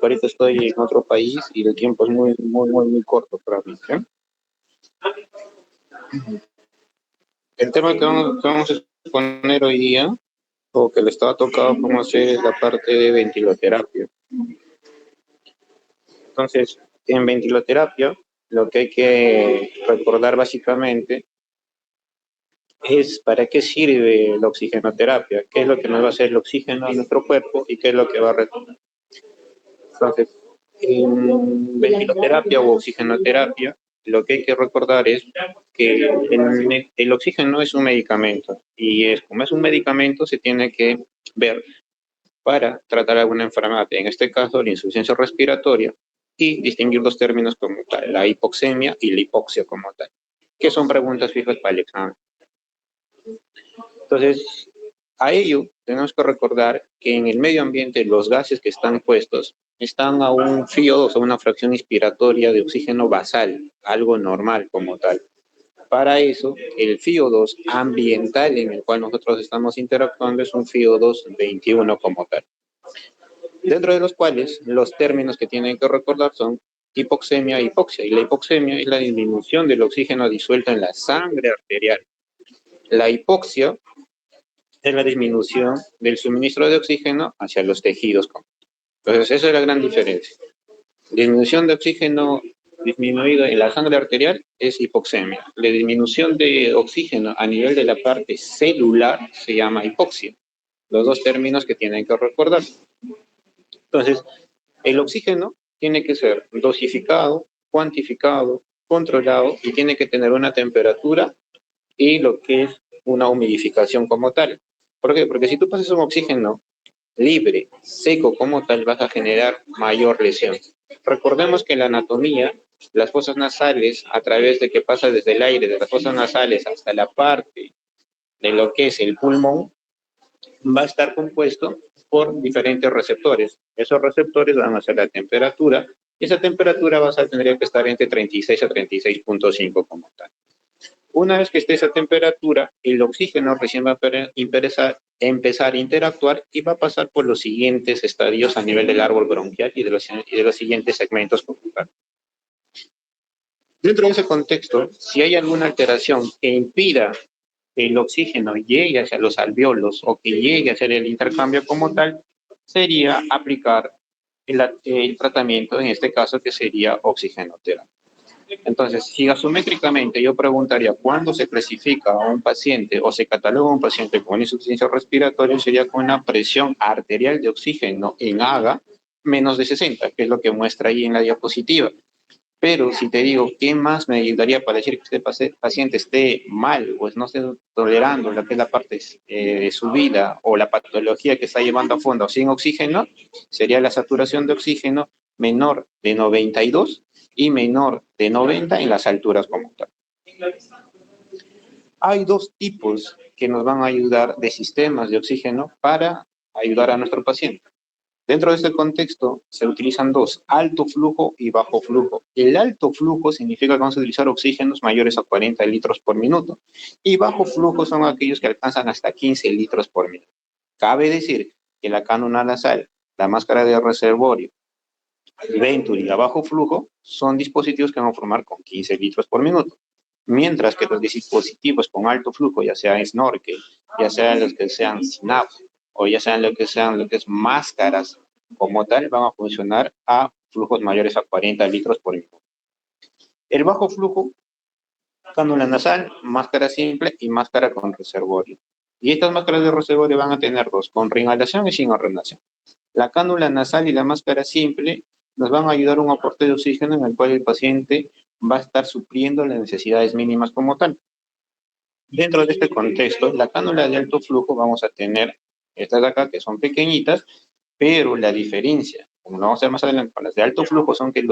Ahorita estoy en otro país y el tiempo es muy corto para mí. ¿Sí? El tema que vamos a exponer hoy día, o que le estaba tocado cómo hacer, es la parte de ventiloterapia. Entonces, en ventiloterapia, lo que hay que recordar básicamente es para qué sirve la oxigenoterapia, qué es lo que nos va a hacer el oxígeno en nuestro cuerpo y qué es lo que va a retornar. Entonces, en ventiloterapia o oxigenoterapia, lo que hay que recordar es que el oxígeno es un medicamento y como es un medicamento se tiene que ver para tratar alguna enfermedad, en este caso la insuficiencia respiratoria, y distinguir dos términos como tal, la hipoxemia y la hipoxia como tal, que son preguntas fijas para el examen. Entonces, a ello tenemos que recordar que en el medio ambiente los gases que están puestos están a un FiO2, a una fracción inspiratoria de oxígeno basal, algo normal como tal. Para eso, el FiO2 ambiental en el cual nosotros estamos interactuando es un FiO2 21 como tal. Dentro de los cuales los términos que tienen que recordar son hipoxemia e hipoxia. Y la hipoxemia es la disminución del oxígeno disuelto en la sangre arterial. La hipoxia es la disminución del suministro de oxígeno hacia los tejidos. Entonces, esa es la gran diferencia. Disminución de oxígeno disminuido en la sangre arterial es hipoxemia. La disminución de oxígeno a nivel de la parte celular se llama hipoxia. Los dos términos que tienen que recordar. Entonces, el oxígeno tiene que ser dosificado, cuantificado, controlado y tiene que tener una temperatura y lo que es una humidificación como tal. ¿Por qué? Porque si tú pasas un oxígeno libre, seco como tal, vas a generar mayor lesión. Recordemos que en la anatomía, las fosas nasales, a través de que pasa desde el aire de las fosas nasales hasta la parte de lo que es el pulmón, va a estar compuesto por diferentes receptores. Esos receptores van a ser la temperatura, y esa temperatura tendría que estar entre 36 a 36.5 como tal. Una vez que esté esa temperatura, el oxígeno recién va a empezar a interactuar y va a pasar por los siguientes estadios a nivel del árbol bronquial y de los siguientes segmentos como tal. Dentro de ese contexto, si hay alguna alteración que impida que el oxígeno llegue hacia los alvéolos o que llegue a hacer el intercambio como tal, sería aplicar el tratamiento, en este caso, que sería oxigenoterapia. Entonces, si gasométricamente yo preguntaría cuándo se clasifica a un paciente o se cataloga a un paciente con insuficiencia respiratoria, sería con una presión arterial de oxígeno en AGA menos de 60, que es lo que muestra ahí en la diapositiva. Pero si te digo, ¿qué más me ayudaría para decir que este paciente esté mal o no esté tolerando lo que es la parte de su vida o la patología que está llevando a fondo sin oxígeno? Sería la saturación de oxígeno menor de 92 y menor de 90 en las alturas como tal. Hay dos tipos que nos van a ayudar de sistemas de oxígeno para ayudar a nuestro paciente. Dentro de este contexto se utilizan dos, alto flujo y bajo flujo. El alto flujo significa que vamos a utilizar oxígenos mayores a 40 litros por minuto y bajo flujo son aquellos que alcanzan hasta 15 litros por minuto. Cabe decir que la cánula nasal, la máscara de reservorio, el Venturi a bajo flujo son dispositivos que van a formar con 15 litros por minuto. Mientras que los dispositivos con alto flujo, ya sea snorkel, ya sean los que sean SNAP, o ya sean lo que es máscaras como tal, van a funcionar a flujos mayores a 40 litros por minuto. El bajo flujo, cánula nasal, máscara simple y máscara con reservorio. Y estas máscaras de reservorio van a tener dos, con reinhalación y sin reinhalación. La cánula nasal y la máscara simple nos van a ayudar a un aporte de oxígeno en el cual el paciente va a estar supliendo las necesidades mínimas como tal. Dentro de este contexto, la cánula de alto flujo vamos a tener estas de acá que son pequeñitas, pero la diferencia, como lo vamos a ver más adelante, con las de alto flujo son que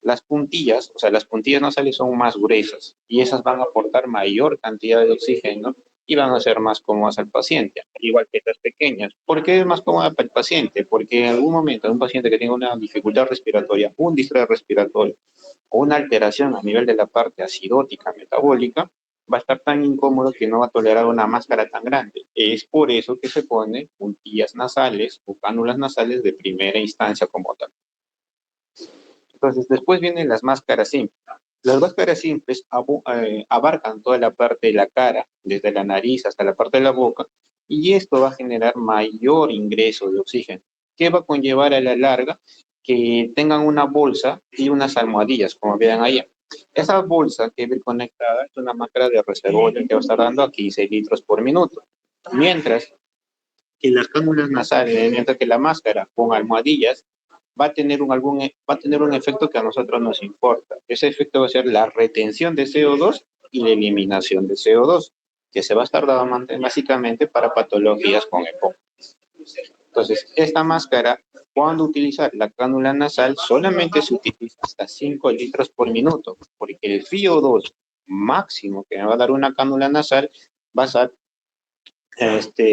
las puntillas, o sea, las puntillas nasales son más gruesas y esas van a aportar mayor cantidad de oxígeno y van a ser más cómodas al paciente, igual que estas pequeñas. ¿Por qué es más cómoda para el paciente? Porque en algún momento un paciente que tenga una dificultad respiratoria, un distrés respiratorio o una alteración a nivel de la parte acidótica metabólica, va a estar tan incómodo que no va a tolerar una máscara tan grande. Es por eso que se pone puntillas nasales o cánulas nasales de primera instancia como tal. Entonces, después vienen las máscaras simples. Las máscaras simples abarcan toda la parte de la cara, desde la nariz hasta la parte de la boca, y esto va a generar mayor ingreso de oxígeno, que va a conllevar a la larga que tengan una bolsa y unas almohadillas, como vean ahí. Esa bolsa que va conectada es una máscara de reservorio que va a estar dando a 15 litros por minuto. Mientras que las cánulas nasales, mientras que la máscara con almohadillas va a tener un efecto que a nosotros nos importa. Ese efecto va a ser la retención de CO2 y la eliminación de CO2, que se va a estar dando básicamente para patologías con EPOC. Entonces, esta máscara, cuando utilizar la cánula nasal, solamente se utiliza hasta 5 litros por minuto, porque el FiO2 máximo que me va a dar una cánula nasal va a ser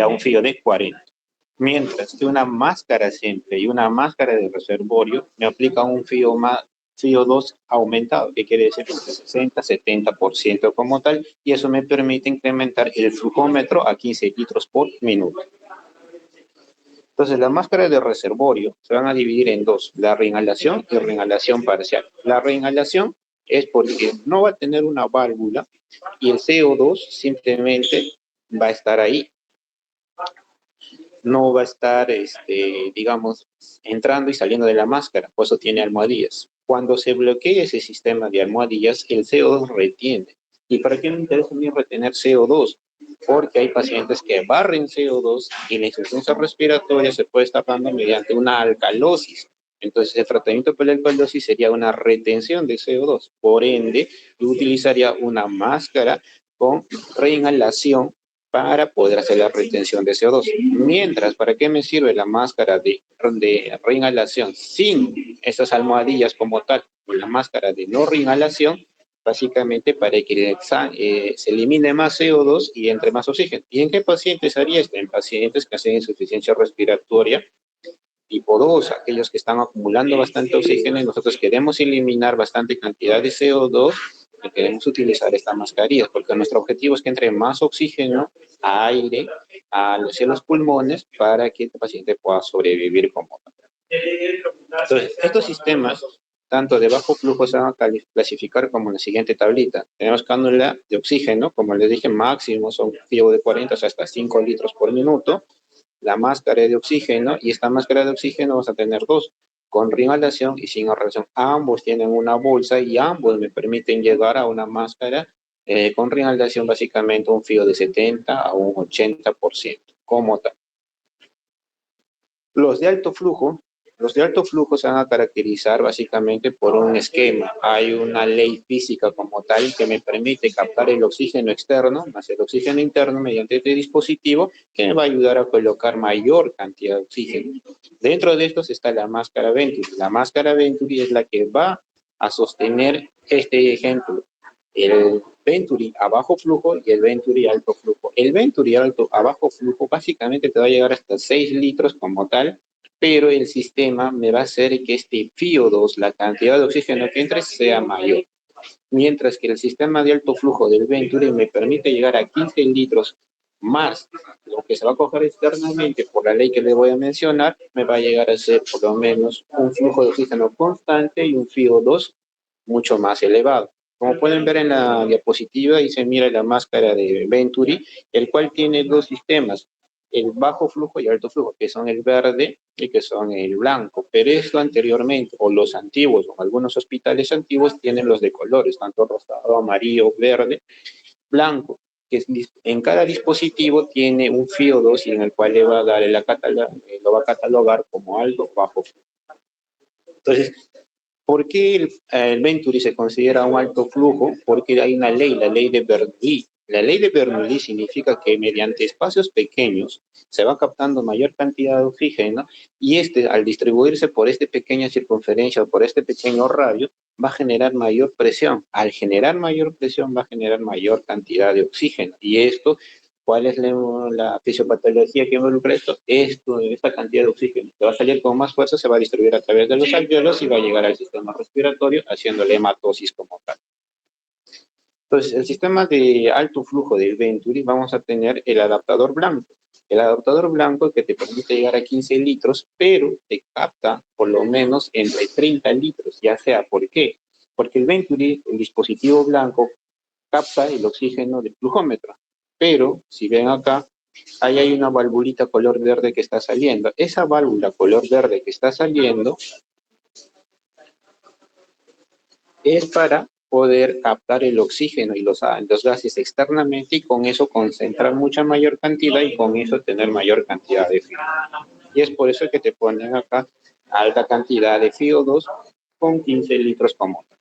a un FiO de 40. Mientras que una máscara simple y una máscara de reservorio me aplica un FiO2 aumentado, que quiere decir entre 60-70% como tal, y eso me permite incrementar el flujómetro a 15 litros por minuto. Entonces, las máscaras de reservorio se van a dividir en dos, la reinhalación y reinhalación parcial. La reinhalación es porque no va a tener una válvula y el CO2 simplemente va a estar ahí, no va a estar, digamos, entrando y saliendo de la máscara, por eso tiene almohadillas. Cuando se bloquea ese sistema de almohadillas, el CO2 retiene. ¿Y para qué me interesa a mí retener CO2? Porque hay pacientes que barren CO2 y la insuficiencia respiratoria se puede estar dando mediante una alcalosis. Entonces, el tratamiento por la alcalosis sería una retención de CO2. Por ende, yo utilizaría una máscara con reinhalación para poder hacer la retención de CO2. Mientras, ¿para qué me sirve la máscara de reinhalación sin estas almohadillas como tal, o la máscara de no reinhalación? Básicamente para que se elimine más CO2 y entre más oxígeno. ¿Y en qué pacientes haría esto? En pacientes que hacen insuficiencia respiratoria tipo 2, aquellos que están acumulando bastante oxígeno y nosotros queremos eliminar bastante cantidad de CO2 y queremos utilizar esta mascarilla, porque nuestro objetivo es que entre más oxígeno, aire, hacia los pulmones para que el paciente pueda sobrevivir como tal. Entonces, estos sistemas, tanto de bajo flujo, se van a clasificar como en la siguiente tablita. Tenemos cánula de oxígeno, como les dije, máximo son flujo de 40 hasta 5 litros por minuto. La máscara de oxígeno, y esta máscara de oxígeno vamos a tener dos, con reinhalación y sin inhalación. Ambos tienen una bolsa y ambos me permiten llegar a una máscara con reinhalación, básicamente un fío de 70 a un 80%, como tal. Los de alto flujo, los de alto flujo se van a caracterizar básicamente por un esquema. Hay una ley física como tal que me permite captar el oxígeno externo más el oxígeno interno mediante este dispositivo que me va a ayudar a colocar mayor cantidad de oxígeno. Dentro de estos está la máscara Venturi. La máscara Venturi es la que va a sostener este ejemplo. El Venturi a bajo flujo y el Venturi a alto flujo. El Venturi a bajo flujo básicamente te va a llegar hasta 6 litros como tal, pero el sistema me va a hacer que este FiO2, la cantidad de oxígeno que entre, sea mayor. Mientras que el sistema de alto flujo del Venturi me permite llegar a 15 litros más lo que se va a coger externamente por la ley que le voy a mencionar, me va a llegar a ser por lo menos un flujo de oxígeno constante y un FiO2 mucho más elevado. Como pueden ver en la diapositiva, ahí se mira la máscara de Venturi, el cual tiene dos sistemas, el bajo flujo y alto flujo, que son el verde y que son el blanco. Pero esto anteriormente, o los antiguos, o algunos hospitales antiguos tienen los de colores, tanto rosado, amarillo, verde, blanco, que en cada dispositivo tiene un FiO2 y en el cual le va a dar lo va a catalogar como alto o bajo flujo. Entonces, ¿por qué el Venturi se considera un alto flujo? Porque hay una ley, la ley de Bernoulli. La ley de Bernoulli significa que mediante espacios pequeños se va captando mayor cantidad de oxígeno y al distribuirse por esta pequeña circunferencia o por este pequeño radio, va a generar mayor presión. Al generar mayor presión va a generar mayor cantidad de oxígeno y esto, ¿cuál es la fisiopatología que involucra esto? Esta cantidad de oxígeno que va a salir con más fuerza, se va a distribuir a través de los alvéolos y va a llegar al sistema respiratorio haciéndole hematosis como tal. Entonces, el sistema de alto flujo del Venturi vamos a tener el adaptador blanco. El adaptador blanco que te permite llegar a 15 litros, pero te capta por lo menos entre 30 litros, ya sea, ¿por qué? Porque el Venturi, el dispositivo blanco, capta el oxígeno del flujómetro. Pero, si ven acá, ahí hay una valvulita color verde que está saliendo. Esa válvula color verde que está saliendo es para poder captar el oxígeno y los gases externamente y con eso concentrar mucha mayor cantidad y con eso tener mayor cantidad de FIO. Y es por eso que te ponen acá alta cantidad de FIO2 con 15 litros como tal.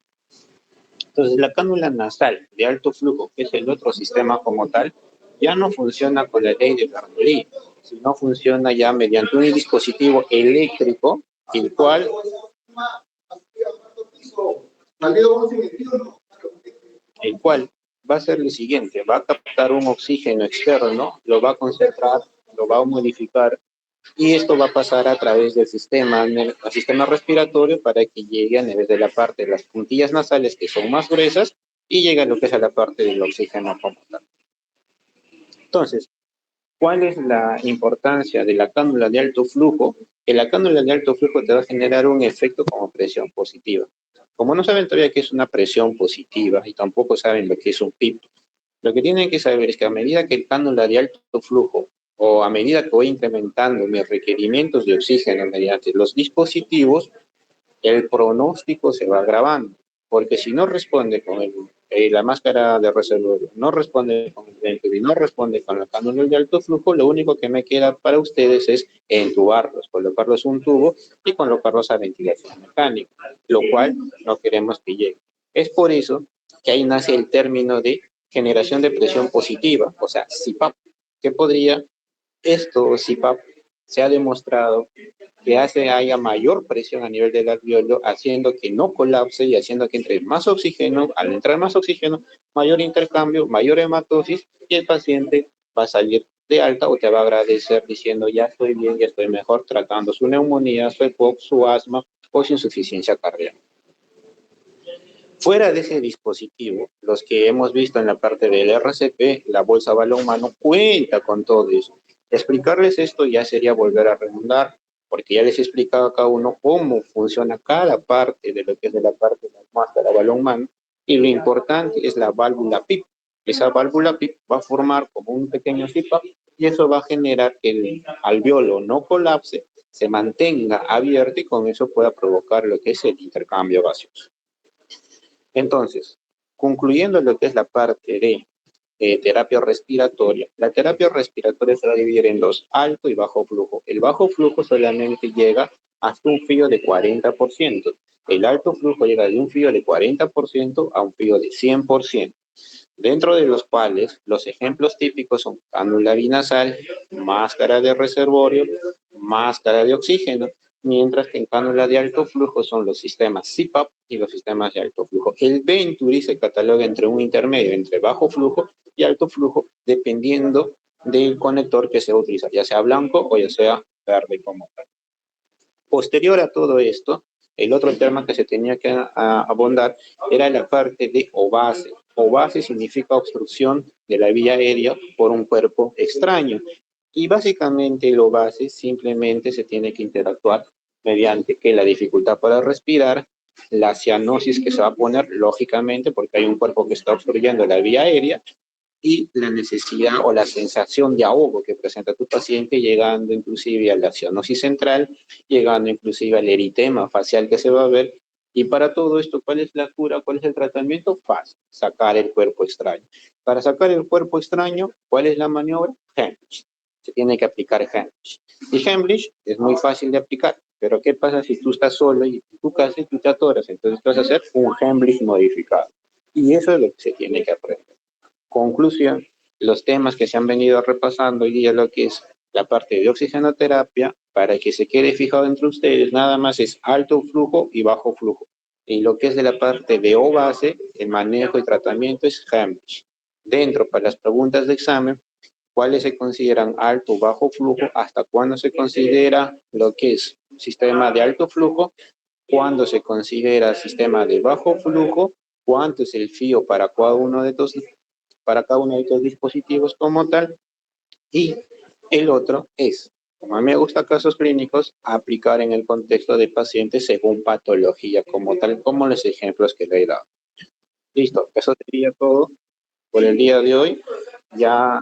Entonces, la cánula nasal de alto flujo, que es el otro sistema como tal, ya no funciona con la ley de Bernoulli, sino funciona ya mediante un dispositivo eléctrico, el cual va a ser lo siguiente, va a captar un oxígeno externo, lo va a concentrar, lo va a modificar y esto va a pasar a través del sistema respiratorio para que llegue a nivel de la parte de las puntillas nasales que son más gruesas y llegue a lo que es a la parte del oxígeno como tal. Entonces, ¿cuál es la importancia de la cánula de alto flujo? Que la cánula de alto flujo te va a generar un efecto como presión positiva. Como no saben todavía qué es una presión positiva y tampoco saben lo que es un PIP, lo que tienen que saber es que a medida que el cánula de alto flujo o a medida que voy incrementando mis requerimientos de oxígeno mediante los dispositivos, el pronóstico se va agravando, porque si no responde con la máscara de reservorio, no responde con el venturi, no responde con la cánula de alto flujo, lo único que me queda para ustedes es entubarlos, colocarlos un tubo y colocarlos a ventilación mecánica, lo cual no queremos que llegue. Es por eso que ahí nace el término de generación de presión positiva, o sea, CPAP, que podría, esto CPAP se ha demostrado que haya mayor presión a nivel del alveolo, haciendo que no colapse y haciendo que entre más oxígeno, al entrar más oxígeno, mayor intercambio, mayor hematosis y el paciente va a salir de alta o te va a agradecer diciendo ya estoy bien, ya estoy mejor, tratando su neumonía, su EPOC, su asma o su insuficiencia cardíaca. Fuera de ese dispositivo, los que hemos visto en la parte del RCP, la bolsa balón humano cuenta con todo eso. Explicarles esto ya sería volver a redundar, porque ya les he explicado a cada uno cómo funciona cada parte de lo que es de la parte de la máscara balón humano, y lo importante es la válvula PIP. Esa válvula PIP va a formar como un pequeño CPAP y eso va a generar que el alveolo no colapse, se mantenga abierto y con eso pueda provocar lo que es el intercambio gaseoso. Entonces, concluyendo lo que es la parte de terapia respiratoria, la terapia respiratoria se va a dividir en dos, alto y bajo flujo. El bajo flujo solamente llega hasta un fío de 40%. El alto flujo llega de un fío de 40% a un fío de 100%, dentro de los cuales los ejemplos típicos son cánula binasal, máscara de reservorio, máscara de oxígeno, mientras que en cánula de alto flujo son los sistemas CPAP y los sistemas de alto flujo. El Venturi se cataloga entre un intermedio entre bajo flujo y alto flujo, dependiendo del conector que se va a utilizar, ya sea blanco o ya sea verde como tal. Posterior a todo esto, el otro tema que se tenía que abordar era la parte de OVASE. OVASE significa obstrucción de la vía aérea por un cuerpo extraño. Y básicamente el OVASE simplemente se tiene que interactuar mediante que la dificultad para respirar, la cianosis que se va a poner, lógicamente, porque hay un cuerpo que está obstruyendo la vía aérea, y la necesidad o la sensación de ahogo que presenta tu paciente, llegando inclusive a la cianosis central, llegando inclusive al eritema facial que se va a ver. Y para todo esto, ¿cuál es la cura? ¿Cuál es el tratamiento? Fácil, sacar el cuerpo extraño. Para sacar el cuerpo extraño, ¿cuál es la maniobra? Heimlich. Se tiene que aplicar Heimlich. Y Heimlich es muy fácil de aplicar, pero ¿qué pasa si tú estás solo y en tu casa y tú te atoras? Entonces vas a hacer un Heimlich modificado. Y eso es lo que se tiene que aprender. Conclusión, los temas que se han venido repasando hoy día, lo que es la parte de oxigenoterapia, para que se quede fijado entre ustedes, nada más es alto flujo y bajo flujo. Y lo que es de la parte de O base, el manejo y tratamiento es Heimlich. Dentro, para las preguntas de examen, ¿cuáles se consideran alto o bajo flujo? ¿Hasta cuándo se considera lo que es sistema de alto flujo? ¿Cuándo se considera sistema de bajo flujo? cuánto es el fío para cada uno de estos dispositivos como tal. Y el otro es, como a mí me gusta casos clínicos, aplicar en el contexto de pacientes según patología como tal, como los ejemplos que le he dado. Listo, eso sería todo por el día de hoy. Ya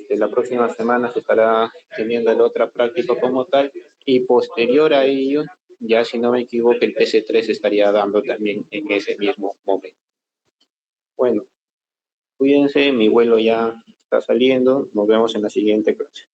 la próxima semana se estará teniendo la otra práctica como tal y posterior a ello, ya si no me equivoco, el PC3 estaría dando también en ese mismo momento. Bueno, cuídense, mi vuelo ya está saliendo, nos vemos en la siguiente clase.